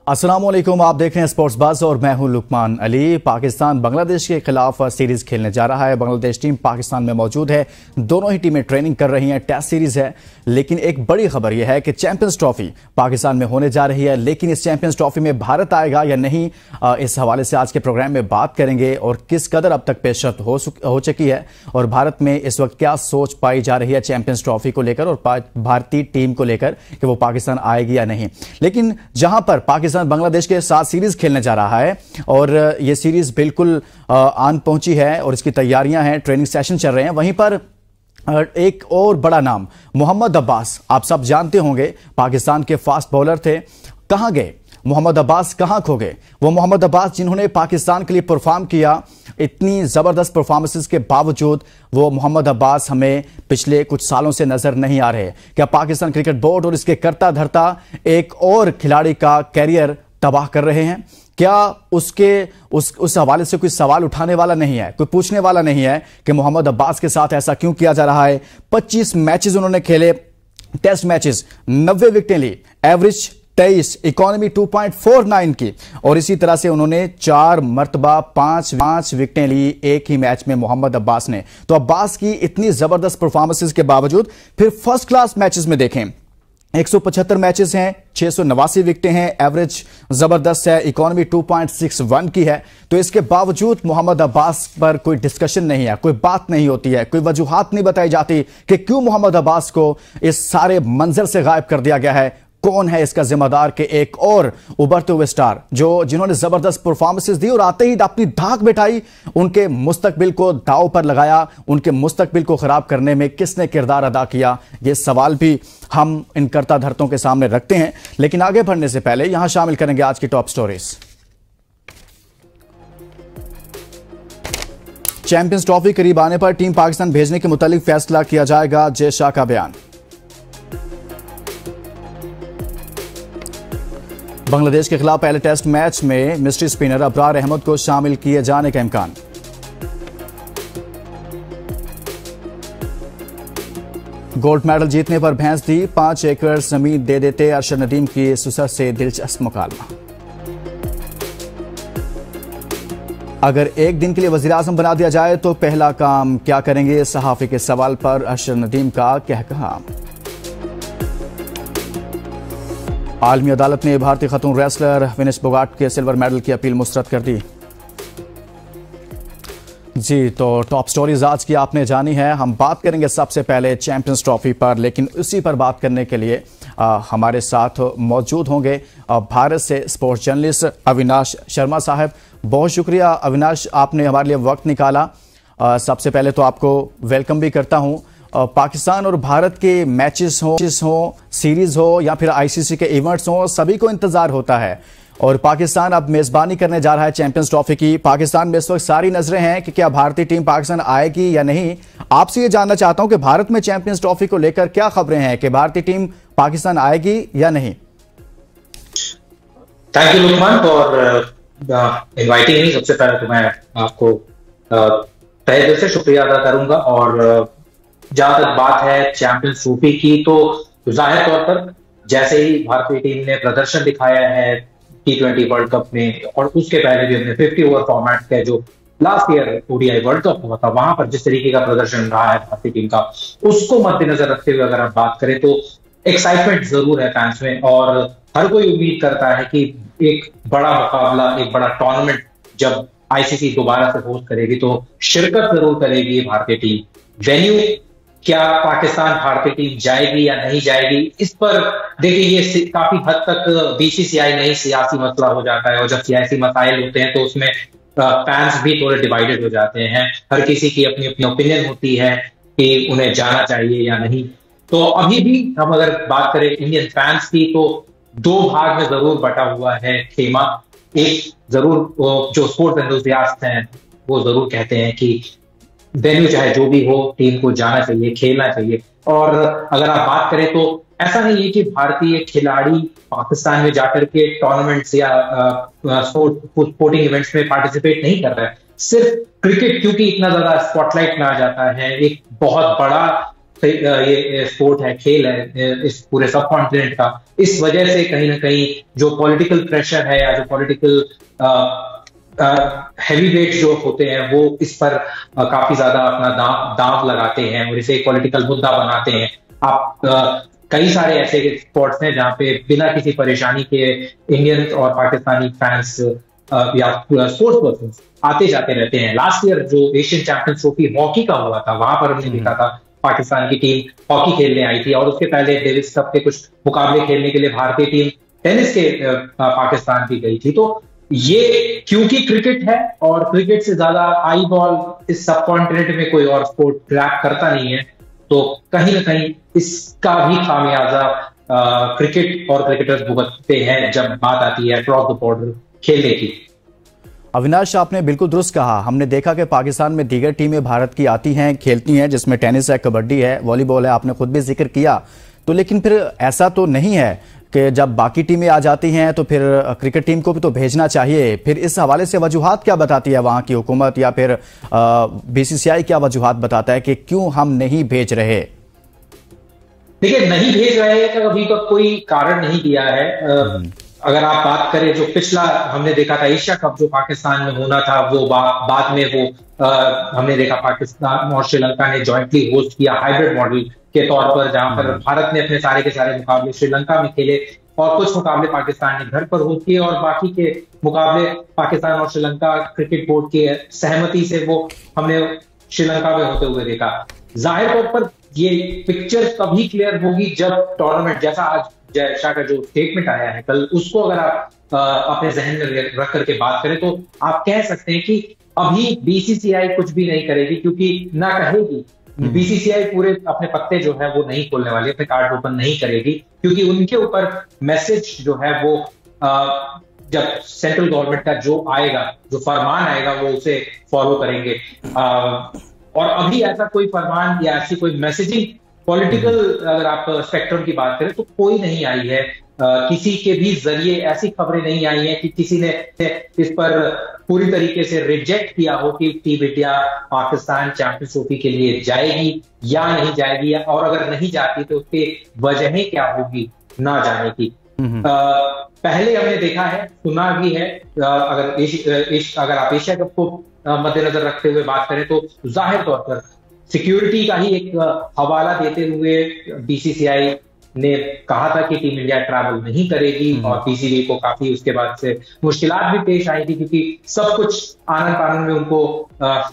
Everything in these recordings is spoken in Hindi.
अस्सलामुअलैकुम, आप देख रहे हैं स्पोर्ट्स बज़ और मैं हूं लुकमान अली। पाकिस्तान बांग्लादेश के खिलाफ सीरीज खेलने जा रहा है। बांग्लादेश टीम पाकिस्तान में मौजूद है, दोनों ही टीमें ट्रेनिंग कर रही हैं, टेस्ट सीरीज है। लेकिन एक बड़ी खबर यह है कि चैंपियंस ट्रॉफी पाकिस्तान में होने जा रही है, लेकिन इस चैंपियंस ट्रॉफी में भारत आएगा या नहीं, इस हवाले से आज के प्रोग्राम में बात करेंगे और किस कदर अब तक पेशरफ्त हो चुकी है और भारत में इस वक्त क्या सोच पाई जा रही है चैंपियंस ट्रॉफी को लेकर और भारतीय टीम को लेकर कि वो पाकिस्तान आएगी या नहीं। लेकिन जहां पर पाकिस्तान बांग्लादेश के साथ सीरीज खेलने जा रहा है और यह सीरीज बिल्कुल आन पहुंची है और इसकी तैयारियां हैं, ट्रेनिंग सेशन चल रहे हैं, वहीं पर एक और बड़ा नाम मोहम्मद अब्बास, आप सब जानते होंगे, पाकिस्तान के फास्ट बॉलर थे। कहां गए मोहम्मद अब्बास, कहां खो गए वो मोहम्मद अब्बास जिन्होंने पाकिस्तान के लिए परफॉर्म किया। इतनी जबरदस्त परफॉर्मेंसेस के बावजूद वो मोहम्मद अब्बास हमें पिछले कुछ सालों से नजर नहीं आ रहे। क्या पाकिस्तान क्रिकेट बोर्ड और इसके करता धरता एक और खिलाड़ी का कैरियर तबाह कर रहे हैं? क्या उस हवाले से कोई सवाल उठाने वाला नहीं है, कोई पूछने वाला नहीं है कि मोहम्मद अब्बास के साथ ऐसा क्यों किया जा रहा है? 25 मैचेस उन्होंने खेले, टेस्ट मैचेस, 90 विकेटें ली, एवरेज 23, इकोनॉमी 2.49 की, और इसी तरह से उन्होंने 4 मरतबा 5 विकेटें ली एक ही मैच में मोहम्मद अब्बास ने। तो अब्बास की इतनी जबरदस्त परफॉर्मेंसेस के बावजूद फिर फर्स्ट क्लास मैचेस में देखें, 175 मैचेस हैं, 689 विकेटें हैं, एवरेज जबरदस्त है, इकोनॉमी 2.61 की है। तो इसके बावजूद मोहम्मद अब्बास पर कोई डिस्कशन नहीं है, कोई बात नहीं होती है, कोई वजूहात नहीं बताई जाती कि क्यों मोहम्मद अब्बास को इस सारे मंजर से गायब कर दिया गया है। कौन है इसका जिम्मेदार कि एक और उभरते हुए स्टार जिन्होंने जबरदस्त परफॉर्मेंसेस दी और आते ही अपनी धाक बिठाई, उनके मुस्तकबिल को दांव पर लगाया, उनके मुस्तकबिल को खराब करने में किसने किरदार अदा किया? ये सवाल भी हम इन करता धरतों के सामने रखते हैं। लेकिन आगे बढ़ने से पहले यहां शामिल करेंगे आज की टॉप स्टोरीज। चैंपियंस ट्रॉफी करीब आने पर टीम पाकिस्तान भेजने के मुतालिक फैसला किया जाएगा, जय शाह का बयान। बांग्लादेश के खिलाफ पहले टेस्ट मैच में मिस्ट्री स्पिनर अबरार अहमद को शामिल किए जाने का इम्कान। गोल्ड मेडल जीतने पर भैंस दी, 5 एकड़ जमीन दे देते अरशद नदीम की सुसर से दिलचस्प मुकालमा। अगर एक दिन के लिए वजीर आजम बना दिया जाए तो पहला काम क्या करेंगे? सहाफी के सवाल पर अरशद नदीम का क्या कहा। आलमी अदालत ने भारतीय खतून रेसलर विनेश फोगाट के सिल्वर मेडल की अपील मुस्तरद कर दी। जी, तो टॉप स्टोरीज आज की आपने जानी है। हम बात करेंगे सबसे पहले चैंपियंस ट्रॉफी पर, लेकिन उसी पर बात करने के लिए हमारे साथ मौजूद होंगे भारत से स्पोर्ट्स जर्नलिस्ट अविनाश शर्मा साहब। बहुत शुक्रिया अविनाश, आपने हमारे लिए वक्त निकाला। सबसे पहले तो आपको वेलकम भी करता हूं। पाकिस्तान और भारत के मैचेस हो, सीरीज हो या फिर आईसीसी के इवेंट्स हो, सभी को इंतजार होता है और पाकिस्तान अब मेजबानी करने जा रहा है चैंपियंस ट्रॉफी की। पाकिस्तान में इस वक्त सारी नजरें हैं कि क्या भारतीय टीम पाकिस्तान आएगी या नहीं। आपसे ये जानना चाहता हूं कि भारत में चैंपियंस ट्रॉफी को लेकर क्या खबरें हैं कि भारतीय टीम पाकिस्तान आएगी या नहीं। Thank you Luqman for inviting me. सबसे पहले तो मैं आपको तहे दिल से शुक्रिया अदा करूंगा। और जहां तक बात है चैंपियंस ट्रॉफी की, तो जाहिर तौर पर जैसे ही भारतीय टीम ने प्रदर्शन दिखाया है T20 वर्ल्ड कप में, और उसके पहले भी हमने 50 ओवर फॉर्मेट का जो last year ODI world cup हुआ था, वहां पर जिस तरीके का प्रदर्शन रहा है भारतीय टीम का, उसको मद्देनजर रखते हुए अगर आप बात करें तो एक्साइटमेंट जरूर है फैंस में। और हर कोई उम्मीद करता है कि एक बड़ा मुकाबला, एक बड़ा टूर्नामेंट जब आईसीसी दोबारा से होस्ट करेगी तो शिरकत जरूर करेगी भारतीय टीम। वेन्यू क्या पाकिस्तान भारतीय टीम जाएगी या नहीं जाएगी, इस पर देखिए ये काफी हद तक बीसीसीआई नहीं सियासी मसला हो जाता है, और जब सियासी मसाइल होते हैं तो उसमें फैंस भी थोड़े डिवाइडेड हो जाते हैं। हर किसी की अपनी अपनी ओपिनियन होती है कि उन्हें जाना चाहिए या नहीं। तो अभी भी हम अगर बात करें इंडियन फैंस की, तो 2 भाग में जरूर बटा हुआ है खेमा। एक जरूर जो स्पोर्ट्स एंथुसियास्ट हैं वो जरूर कहते हैं कि वेन्यू चाहे जो भी हो, टीम को जाना चाहिए, खेलना चाहिए। और अगर आप बात करें तो ऐसा नहीं है कि भारतीय खिलाड़ी पाकिस्तान में जाकर के टूर्नामेंट्स या स्पोर्टिंग इवेंट्स में पार्टिसिपेट नहीं कर रहा है। सिर्फ क्रिकेट क्योंकि इतना ज्यादा स्पॉटलाइट में आ जाता है, एक बहुत बड़ा ये स्पोर्ट है, खेल है इस पूरे सब कॉन्टिनेंट का, इस वजह से कहीं ना कहीं जो पॉलिटिकल प्रेशर है या जो पॉलिटिकल हैवी वेट जो होते हैं वो इस पर काफी ज्यादा अपना दांव लगाते हैं और इसे एक पॉलिटिकल मुद्दा बनाते हैं। आप कई सारे ऐसे स्पोर्ट्स हैं जहां पे बिना किसी परेशानी के इंडियन और पाकिस्तानी फैंस या स्पोर्ट्स पर्सन आते जाते रहते हैं। लास्ट ईयर जो एशियन चैंपियंस ट्रॉफी हॉकी का हुआ था, वहां पर हमने देखा था पाकिस्तान की टीम हॉकी खेलने आई थी, और उसके पहले डेविस कप के कुछ मुकाबले खेलने के लिए भारतीय टीम टेनिस के पाकिस्तान की गई थी। तो ये क्योंकि क्रिकेट है और क्रिकेट से ज्यादा आई बॉल इस सब कॉन्टिनेंट में कोई और स्पोर्ट क्रैक करता नहीं है, तो कहीं ना कहीं इसका भी खामियाजा क्रिकेट और क्रिकेटर्स भुगतते हैं जब बात आती है अक्रॉस द बॉर्डर खेलने की। अविनाश, आपने बिल्कुल दुरुस्त कहा। हमने देखा कि पाकिस्तान में दीगर टीमें भारत की आती हैं, खेलती हैं, जिसमें टेनिस है, कबड्डी है, वॉलीबॉल है, आपने खुद भी जिक्र किया। तो लेकिन फिर ऐसा तो नहीं है कि जब बाकी टीमें आ जाती हैं तो फिर क्रिकेट टीम को भी तो भेजना चाहिए। फिर इस हवाले से वजूहात क्या बताती है वहां की हुकूमत, या फिर बीसीसीआई क्या वजूहात बताता है कि क्यों हम नहीं भेज रहे? देखिए, नहीं भेज रहे तो अभी तक कोई कारण नहीं दिया है। अगर आप बात करें, जो पिछला हमने देखा था एशिया कप जो पाकिस्तान में होना था, वो बाद में वो हमने देखा पाकिस्तान और श्रीलंका ने जॉइंटली होस्ट किया हाइब्रिड मॉडल के तौर पर, जहां पर भारत ने अपने सारे के सारे मुकाबले श्रीलंका में खेले और कुछ मुकाबले पाकिस्तान ने घर पर होस्ट किए, और बाकी के मुकाबले पाकिस्तान और श्रीलंका क्रिकेट बोर्ड की सहमति से वो हमने श्रीलंका में होते हुए देखा। जाहिर तौर पर ये पिक्चर तभी क्लियर होगी जब टूर्नामेंट, जैसा आज जय शाह का जो स्टेटमेंट आया है कल, उसको अगर आप अपने जहन में रख करके बात करें तो आप कह सकते हैं कि अभी बीसीसीआई कुछ भी नहीं करेगी, क्योंकि ना कहेगी। बीसीसीआई पूरे अपने पत्ते जो है वो नहीं खोलने वाली, अपने कार्ड ओपन नहीं करेगी, क्योंकि उनके ऊपर मैसेज जो है वो जब सेंट्रल गवर्नमेंट का जो आएगा, जो फरमान आएगा, वो उसे फॉलो करेंगे। और अभी ऐसा कोई फरमान या ऐसी कोई मैसेजिंग पॉलिटिकल, अगर आप स्पेक्ट्रम की बात करें तो कोई नहीं आई है। किसी के भी जरिए ऐसी खबरें नहीं आई हैं कि किसी ने इस पर पूरी तरीके से रिजेक्ट किया हो कि team India Pakistan champions trophy के लिए जाएगी या नहीं जाएगी, और अगर नहीं जाती तो उसकी वजहें क्या होगी ना जाने की। पहले हमने देखा है, सुना भी है। अगर आप एशिया कप को मद्देनजर रखते हुए बात करें तो जाहिर तौर पर सिक्योरिटी का ही एक हवाला देते हुए बीसीसीआई ने कहा था कि टीम इंडिया ट्रैवल नहीं करेगी, और पीसीबी को काफी उसके बाद से मुश्किलात भी पेश आई थी, क्योंकि सब कुछ आनन फानन में उनको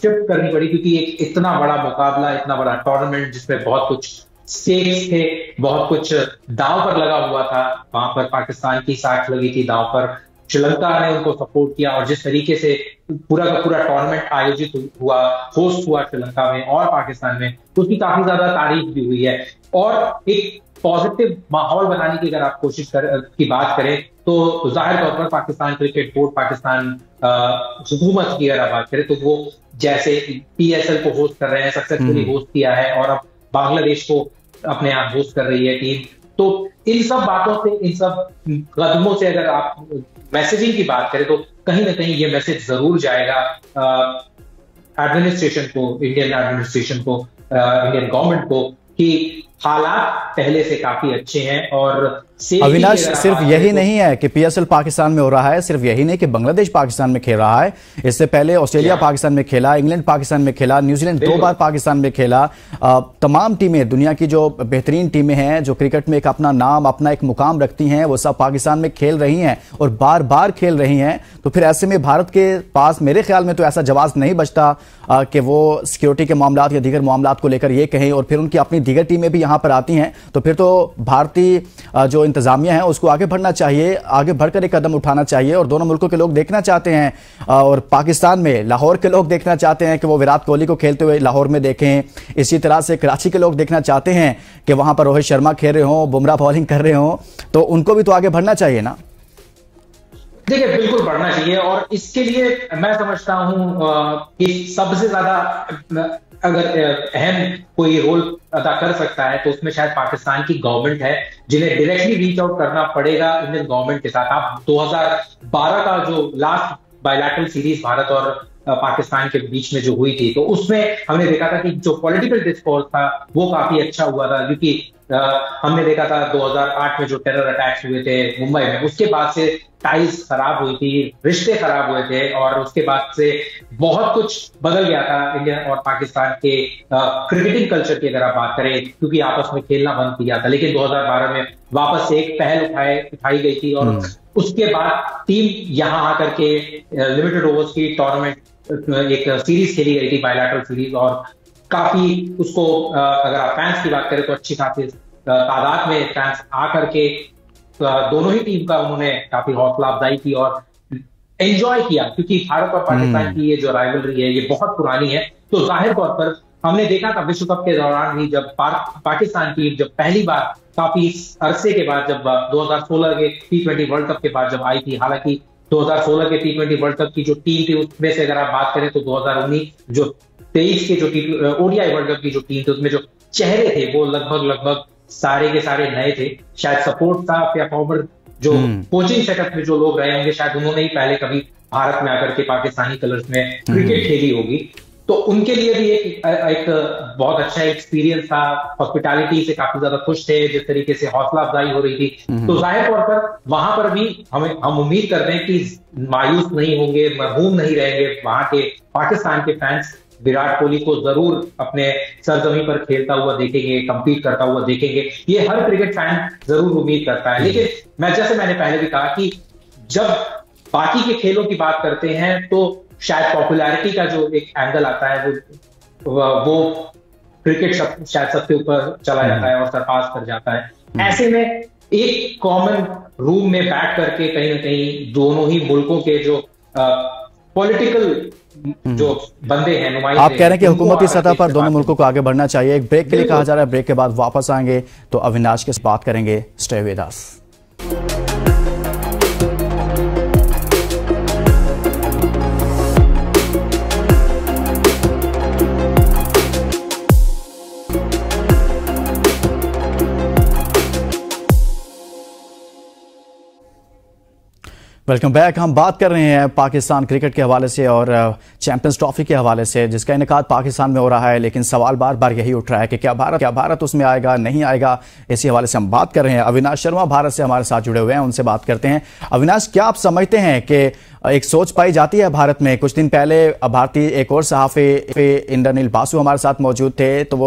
शिफ्ट करनी पड़ी, क्योंकि एक इतना बड़ा मुकाबला, इतना बड़ा टूर्नामेंट जिसमें बहुत कुछ स्टेक्स थे, बहुत कुछ दांव पर लगा हुआ था। वहां पर पाकिस्तान की साख लगी थी दांव पर, श्रीलंका ने उनको सपोर्ट किया, और जिस तरीके से पूरा का पूरा टूर्नामेंट आयोजित हुआ, होस्ट हुआ श्रीलंका में और पाकिस्तान में, उसकी काफी ज्यादा तारीफ भी हुई है। और एक पॉजिटिव माहौल बनाने की अगर आप कोशिश की बात करें तो जाहिर तौर पर पाकिस्तान क्रिकेट बोर्ड, पाकिस्तान हुकूमत की अगर आप बात करें तो वो जैसे पीएसएल को होस्ट कर रहे हैं, सक्सेसफुली होस्ट किया है, और अब बांग्लादेश को अपने आप होस्ट कर रही है टीम। तो इन सब बातों से, इन सब कदमों से अगर आप मैसेजिंग की बात करें तो कहीं ना कहीं ये मैसेज जरूर जाएगा एडमिनिस्ट्रेशन को, इंडियन एडमिनिस्ट्रेशन को, इंडियन गवर्नमेंट को, कि हालात पहले से काफी अच्छे हैं। और अविनाश, सिर्फ यही नहीं है कि पीएसएल पाकिस्तान में हो रहा है, सिर्फ यही नहीं कि बांग्लादेश पाकिस्तान में खेल रहा है, इससे पहले ऑस्ट्रेलिया पाकिस्तान में खेला, इंग्लैंड पाकिस्तान में खेला, न्यूजीलैंड 2 बार पाकिस्तान में खेला। तमाम टीमें, दुनिया की जो बेहतरीन टीमें हैं, जो क्रिकेट में एक अपना नाम, अपना एक मुकाम रखती हैं, वो सब पाकिस्तान में खेल रही हैं और बार बार खेल रही हैं। तो फिर ऐसे में भारत के पास मेरे ख्याल में तो ऐसा जवाब नहीं बचता कि वो सिक्योरिटी के मामला या दीगर मामला को लेकर ये कहें, और फिर उनकी अपनी दीगर टीमें भी यहाँ पर आती हैं। तो फिर तो भारतीय जो इंतजामिया है उसको आगे बढ़ना चाहिए, आगे बढ़कर एक कदम उठाना चाहिए। और दोनों मुल्कों के लोग देखना चाहते हैं, और पाकिस्तान में लाहौर के लोग देखना चाहते हैं कि वो विराट कोहली को खेलते हुए लाहौर में देखें। इसी तरह से कराची के लोग देखना चाहते हैं कि वहां पर रोहित शर्मा खेल रहे हों, बुमराह बॉलिंग कर रहे हों। तो उनको भी तो आगे बढ़ना चाहिए ना। देखिए, बिल्कुल बढ़ना चाहिए, और इसके लिए मैं समझता हूं कि सबसे ज्यादा अगर अहम कोई रोल अदा कर सकता है तो उसमें शायद पाकिस्तान की गवर्नमेंट है, जिन्हें डायरेक्टली रीच आउट करना पड़ेगा इंडियन गवर्नमेंट के साथ। आप 2012 का जो लास्ट बायलैटरल सीरीज भारत और पाकिस्तान के बीच में जो हुई थी, तो उसमें हमने देखा था कि जो पॉलिटिकल डिस्कोर्स था वो काफी अच्छा हुआ था, क्योंकि हमने देखा था 2008 में जो टेरर अटैक्स हुए थे मुंबई में, उसके बाद से टाइज खराब हुई थी, रिश्ते खराब हुए थे, और उसके बाद से बहुत कुछ बदल गया था इंडिया और पाकिस्तान के क्रिकेटिंग कल्चर की अगर आप बात करें, क्योंकि आपस में खेलना बंद किया था। लेकिन 2012 में वापस से एक पहल उठाई गई थी, और उसके बाद टीम यहां आकर के लिमिटेड ओवर्स की टूर्नामेंट एक सीरीज खेली गई थी, बायलैटरल सीरीज, और काफी उसको अगर आप फैंस की बात करें तो अच्छी खासी तादाद में फैंस आकर के दोनों ही टीम का उन्होंने काफी हौसला अफजाई की और एंजॉय किया, क्योंकि भारत और पाकिस्तान की ये जो राइवलरी है ये बहुत पुरानी है। तो जाहिर तौर पर हमने देखा था विश्व कप के दौरान ही, जब पाकिस्तान टीम जब पहली बार काफी अरसे के बाद, जब 2016 के T20 वर्ल्ड कप के बाद जब आई थी, हालांकि 2016 के T20 वर्ल्ड कप की जो टीम थी उसमें से अगर आप बात करें तो 2019 जो 23 के जो ODI वर्ल्ड कप की जो टीम थी उसमें जो चेहरे थे वो लगभग सारे के सारे नए थे। शायद सपोर्ट स्टाफ या फॉर्मर जो कोचिंग सेटअप में जो लोग रहे होंगे, शायद उन्होंने ही पहले कभी भारत में आकर के पाकिस्तानी कलर्स में क्रिकेट खेली होगी, तो उनके लिए भी एक बहुत अच्छा एक्सपीरियंस था। हॉस्पिटैलिटी से काफी ज्यादा खुश थे, जिस तरीके से हौसला अफजाई हो रही थी। तो जाहिर तौर पर वहां पर भी हम उम्मीद करते हैं कि मायूस नहीं होंगे, मरहूम नहीं रहेंगे। वहां के पाकिस्तान के फैंस विराट कोहली को जरूर अपने सरजमी पर खेलता हुआ देखेंगे, कंपीट करता हुआ देखेंगे, ये हर क्रिकेट फैन जरूर उम्मीद करता है। लेकिन जैसे मैंने पहले भी कहा कि जब बाकी के खेलों की बात करते हैं तो शायद पॉपुलैरिटी का जो एक एंगल आता है वो क्रिकेट शायद सबसे ऊपर चला जाता है और सरपास कर जाता है। ऐसे में एक कॉमन रूम में बैठ करके कहीं ना कहीं दोनों ही मुल्कों के जो पॉलिटिकल जो बंदे हैं, नुमाइंदे, आप कह रहे हैं कि हुकूमती सतह पर दोनों मुल्कों को आगे बढ़ना चाहिए। एक ब्रेक के लिए कहा जा रहा है, ब्रेक के बाद वापस आएंगे तो अविनाश के साथ बात करेंगे। Stay with us. Welcome back. हम बात कर रहे हैं पाकिस्तान क्रिकेट के हवाले से और चैंपियंस ट्रॉफी के हवाले से, जिसका इनेकाद पाकिस्तान में हो रहा है, लेकिन सवाल बार बार यही उठ रहा है कि क्या भारत उसमें आएगा, नहीं आएगा। इसी हवाले से हम बात कर रहे हैं। अविनाश शर्मा भारत से हमारे साथ जुड़े हुए हैं, उनसे बात करते हैं। अविनाश, क्या आप समझते हैं कि एक सोच पाई जाती है भारत में? कुछ दिन पहले भारतीय एक और सहाफ़ी इंद्रनील बासु हमारे साथ मौजूद थे, तो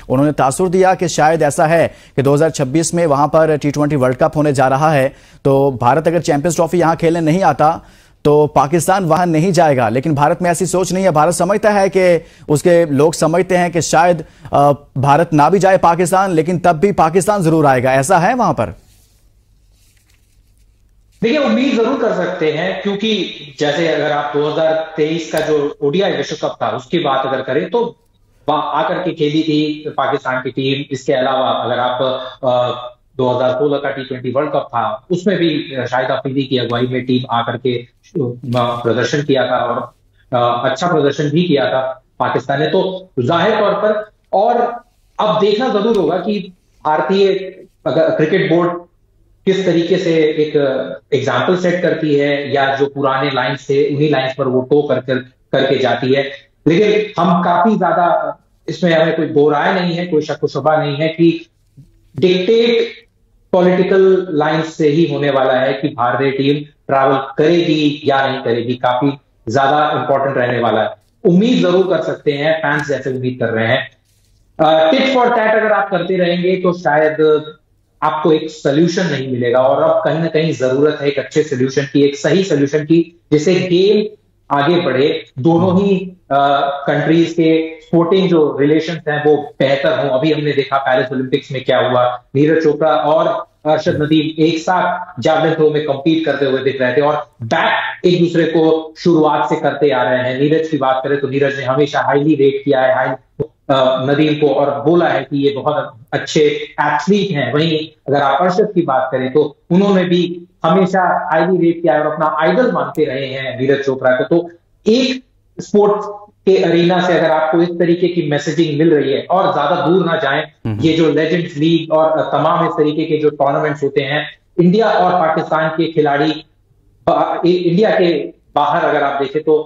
उन्होंने तासुर दिया कि शायद ऐसा है कि 2026 में वहां पर T20 वर्ल्ड कप होने जा रहा है, तो भारत अगर चैंपियंस ट्रॉफी यहां खेलने नहीं आता तो पाकिस्तान वहां नहीं जाएगा। लेकिन भारत में ऐसी सोच नहीं है। भारत समझता है कि उसके लोग समझते हैं कि शायद भारत ना भी जाए पाकिस्तान, लेकिन तब भी पाकिस्तान जरूर आएगा। ऐसा है वहां पर? देखिए, उम्मीद जरूर कर सकते हैं, क्योंकि जैसे अगर आप 2023 का जो ODI विश्व कप था उसकी बात अगर करें तो वहां आकर के खेली थी पाकिस्तान की टीम। इसके अलावा अगर आप 2016 का T20 वर्ल्ड कप था उसमें भी शाहिद अफरीदी की अगुवाई में टीम आकर के प्रदर्शन किया था और अच्छा प्रदर्शन भी किया था पाकिस्तान ने। तो जाहिर तौर पर और अब देखना जरूर होगा कि भारतीय क्रिकेट बोर्ड किस तरीके से एक एग्जाम्पल सेट करती है, या जो पुराने लाइन्स थे उन्हीं लाइन्स पर वो टो करके जाती है। लेकिन हम काफी ज्यादा इसमें हमें कोई दो राय नहीं है, कोई शक शुबा नहीं है कि डिक्टेट पॉलिटिकल लाइन्स से ही होने वाला है कि भारतीय टीम ट्रैवल करेगी या नहीं करेगी। काफी ज्यादा इंपॉर्टेंट रहने वाला है। उम्मीद जरूर कर सकते हैं, फैंस जैसे उम्मीद कर रहे हैं। टिट फॉर टैट अगर आप करते रहेंगे तो शायद आपको एक सोल्यूशन नहीं मिलेगा, और अब कहीं ना कहीं जरूरत है एक अच्छे सोल्यूशन की, एक सही सोल्यूशन की, जिससे गेम आगे बढ़े, दोनों ही कंट्रीज के स्पोर्टिंग जो रिलेशंस हैं वो बेहतर हों। अभी हमने देखा पेरिस ओलंपिक्स में क्या हुआ, नीरज चोपड़ा और अरशद नदीम एक साथ जावलिन थ्रो में कंपीट करते हुए दिख रहे थे और बैक एक दूसरे को शुरुआत से करते आ रहे हैं। नीरज की बात करें तो नीरज ने हमेशा हाईली रेट किया है नदीम को और बोला है कि ये बहुत अच्छे एथलीट हैं। वहीं अगर आप अरशद की बात करें तो उन्होंने भी हमेशा हाईली रेट किया है और अपना आइडल मानते रहे हैं नीरज चोपड़ा को। तो एक स्पोर्ट्स के अरीना से अगर आपको इस तरीके की मैसेजिंग मिल रही है, और ज्यादा दूर ना जाएं, ये जो लेजेंड्स लीग और तमाम इस तरीके के जो टूर्नामेंट्स होते हैं, इंडिया और पाकिस्तान के खिलाड़ी इंडिया के बाहर अगर आप देखें तो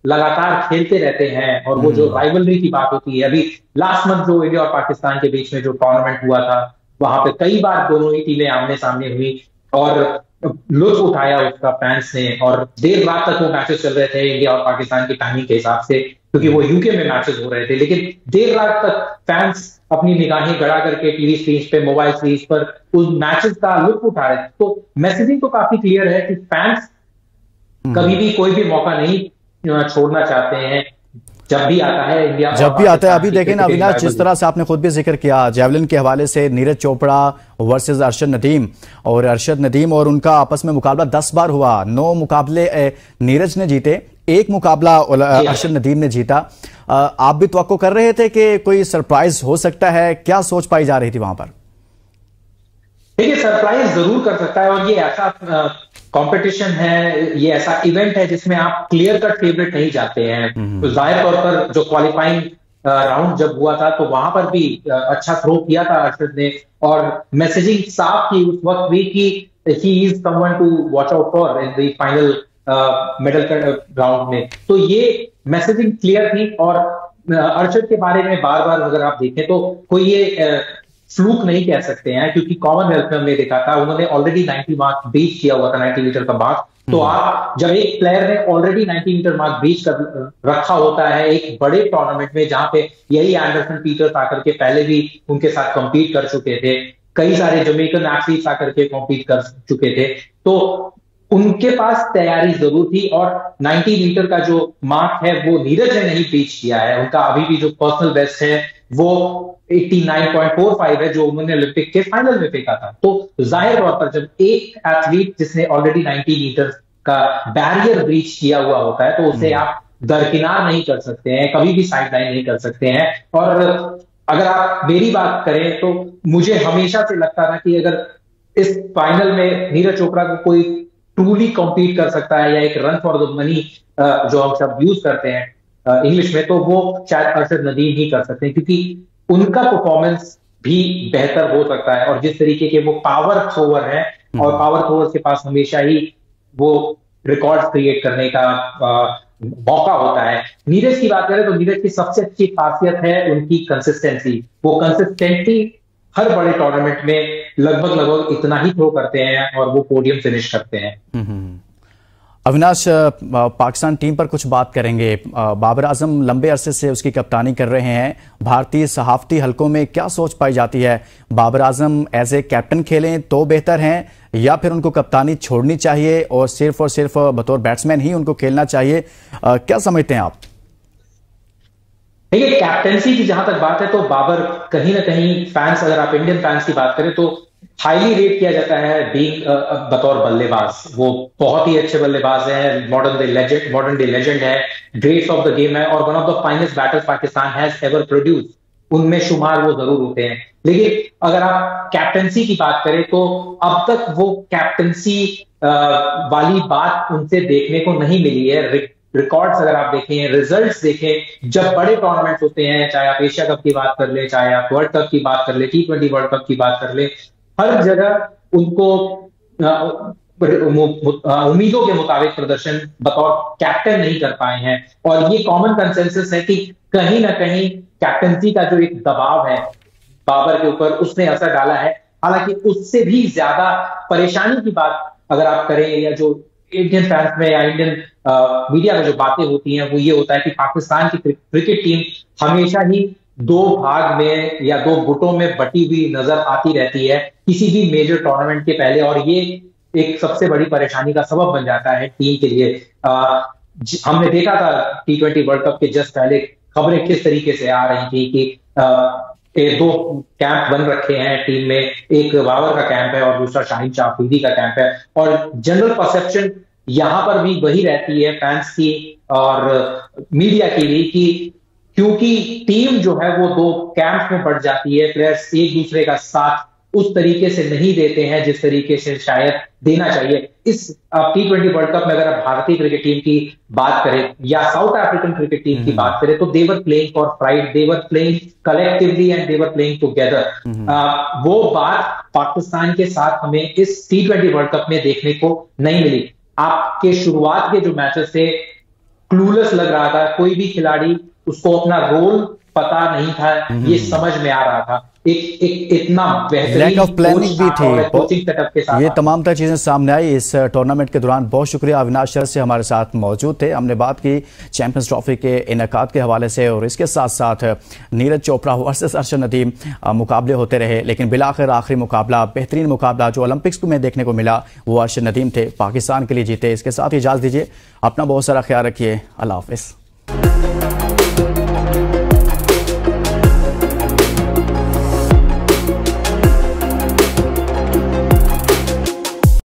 लगातार खेलते रहते हैं, और वो जो राइवलरी की बात होती है, अभी लास्ट मंथ जो इंडिया और पाकिस्तान के बीच में जो टूर्नामेंट हुआ था, वहां पे कई बार दोनों ही टीमें आमने सामने हुई और लुत्फ उठाया उसका फैंस ने, और देर रात तक वो मैचेस चल रहे थे इंडिया और पाकिस्तान की टाइमिंग के हिसाब से, क्योंकि वो यूके में मैचेस हो रहे थे, लेकिन देर रात तक फैंस अपनी निगाहें गड़ा करके टीवी स्क्रीन पे, मोबाइल स्क्रीन पर उस मैचेस का लुत्फ उठा रहे थे। तो मैसेजिंग तो काफी क्लियर है कि फैंस कभी भी कोई भी मौका नहीं छोड़ना चाहते हैं, जब भी आता है इंडिया, जब भी आता है। अभी देखें ना अविनाश, जिस तरह से आपने खुद भी जिक्र किया जेवलिन के हवाले से, नीरज चोपड़ा वर्सेस अरशद नदीम, और अरशद नदीम और उनका आपस में मुकाबला 10 बार हुआ, 9 मुकाबले नीरज ने जीते, 1 मुकाबला अरशद नदीम ने जीता। आप भी तवक्को कर रहे थे कि कोई सरप्राइज हो सकता है, क्या सोच पाई जा रही थी वहां पर? देखिए, सरप्राइज जरूर कर सकता है, और ये ऐसा कंपटीशन है, ये ऐसा इवेंट है जिसमें आप क्लियर कट फेवरेट नहीं जाते हैं। तो जाहिर तौर पर जो क्वालिफाइंग राउंड जब हुआ था तो वहां पर भी अच्छा थ्रो किया था अरशद ने, और मैसेजिंग साफ थी उस वक्त भी कि he is someone to watch out for in the final medal round में। तो ये मैसेजिंग क्लियर थी, और अरशद के बारे में बार बार अगर आप देखें तो कोई ये फ्लूक नहीं कह सकते हैं, क्योंकि कॉमनवेल्थ में हमने देखा था उन्होंने ऑलरेडी 90 मार्क ब्रीच किया हुआ था, 90 मीटर का मार्क। तो आप जब एक प्लेयर ने ऑलरेडी 90 मीटर मार्क ब्रीच कर रखा होता है एक बड़े टूर्नामेंट में, जहां पे यही एंडरसन पीटर्स आकर के पहले भी उनके साथ कंपीट कर चुके थे, कई सारे जमैकन एथलीट्स आकर के कंपीट कर चुके थे, तो उनके पास तैयारी जरूर थी। और 90 मीटर का जो मार्क है वो नीरज ने नहीं ब्रीच किया है, उनका अभी भी जो पर्सनल बेस्ट है वो 89.45 है, जो उन्होंने ओलंपिक के फाइनल में फेंका था। तो जाहिर तौर पर जब एक एथलीट जिसने ऑलरेडी 90 मीटर का बैरियर ब्रीच किया हुआ होता है, तो उसे आप दरकिनार नहीं कर सकते हैं, कभी भी साइड लाइन नहीं कर सकते हैं। और अगर आप मेरी बात करें तो मुझे हमेशा से लगता था कि अगर इस फाइनल में नीरज चोपड़ा को कोई ट्रूली कॉम्पीट कर सकता है, या एक रन फॉर द मनी जो हम शब्द यूज करते हैं इंग्लिश में, तो वो शायद अरशद नदीम ही कर सकते हैं, क्योंकि उनका परफॉर्मेंस भी बेहतर हो सकता है। और जिस तरीके के वो पावर थ्रोवर है, और पावर थ्रोवर के पास हमेशा ही वो रिकॉर्ड क्रिएट करने का मौका होता है। नीरज की बात करें तो नीरज की सबसे अच्छी खासियत है उनकी कंसिस्टेंसी। वो कंसिस्टेंटली हर बड़े टूर्नामेंट में लगभग इतना ही थ्रो करते हैं और वो पोडियम फिनिश करते हैं। अविनाश, पाकिस्तान टीम पर कुछ बात करेंगे। बाबर आजम लंबे अरसे से उसकी कप्तानी कर रहे हैं। भारतीय सहाफती हलकों में क्या सोच पाई जाती है? Babar Azam as a captain खेलें तो बेहतर हैं, या फिर उनको कप्तानी छोड़नी चाहिए और सिर्फ बतौर बैट्समैन ही उनको खेलना चाहिए? क्या समझते हैं आप? देखिए, कैप्टनसी की जहां तक बात है तो बाबर कहीं ना कहीं फैंस, अगर आप इंडियन फैंस की बात करें तो हाईली रेट किया जाता है बीइंग बतौर बल्लेबाज। वो बहुत ही अच्छे बल्लेबाज हैं, मॉडर्न डे लेजेंड है, ग्रेट्स ऑफ द गेम है, और one of the finest batters Pakistan has ever produce, उनमें शुमार वो जरूर होते हैं। लेकिन अगर आप कैप्टनसी की बात करें तो अब तक वो कैप्टनसी वाली बात उनसे देखने को नहीं मिली है। रिकॉर्ड्स अगर आप देखें, रिजल्ट्स देखें, जब बड़े टूर्नामेंट होते हैं, चाहे आप एशिया कप की बात कर ले, चाहे आप वर्ल्ड कप की बात कर ले, T20 वर्ल्ड कप की बात कर ले, हर जगह उनको उम्मीदों के मुताबिक प्रदर्शन बतौर कैप्टन नहीं कर पाए हैं। और ये कॉमन कंसेंसस है कि कहीं ना कहीं कैप्टनसी का जो एक दबाव है बाबर के ऊपर, उसने असर डाला है। हालांकि उससे भी ज्यादा परेशानी की बात अगर आप करें, या जो इंडियन फैंस में या इंडियन मीडिया में जो बातें होती हैं, वो ये होता है कि पाकिस्तान की क्रिकेट टीम हमेशा ही 2 भाग में या 2 गुटों में बटी हुई नजर आती रहती है किसी भी मेजर टूर्नामेंट के पहले, और ये एक सबसे बड़ी परेशानी का सबब बन जाता है टीम के लिए। हमने देखा था T20 वर्ल्ड कप के जस्ट पहले खबरें किस तरीके से आ रही थी कि 2 कैंप बन रखे हैं टीम में, एक बाबर का कैंप है और दूसरा शाहिद शाह अफरीदी का कैंप है। और जनरल परसेप्शन यहां पर भी वही रहती है फैंस की और मीडिया की भी, कि क्योंकि टीम जो है वो 2 कैंप में बढ़ जाती है, प्लेयर्स एक दूसरे का साथ उस तरीके से नहीं देते हैं जिस तरीके से शायद देना चाहिए। इस T20 वर्ल्ड कप में अगर आप भारतीय क्रिकेट टीम की बात करें या साउथ अफ्रीकन क्रिकेट टीम की बात करें, तो they were playing for pride, they were playing collectively and they were playing together. वो बात पाकिस्तान के साथ हमें इस T20 वर्ल्ड कप में देखने को नहीं मिली। आपके शुरुआत के जो मैचेस थे क्लूलेस लग रहा था, कोई भी खिलाड़ी उसको अपना रोल पता नहीं था, ये समझ में आ रहा था। एक इतना बेहतरीन लैक ऑफ प्लानिंग भी थी, कोचिंग सेटअप के साथ ये तमाम तरह चीजें सामने आई इस टूर्नामेंट के दौरान। बहुत शुक्रिया, अविनाश शरद से हमारे साथ मौजूद थे। हमने बात की चैंपियंस ट्रॉफी के इनेकाद के हवाले से, और इसके साथ साथ नीरज चोपड़ा वर्सेस अरशद नदीम मुकाबले होते रहे, लेकिन बिलाखिर आखिरी मुकाबला, बेहतरीन मुकाबला जो ओलंपिक्स में देखने को मिला, वो अरशद नदीम थे, पाकिस्तान के लिए जीते। इसके साथ ही इजाजत दीजिए, अपना बहुत सारा ख्याल रखिए, अल्लाह हाफिज।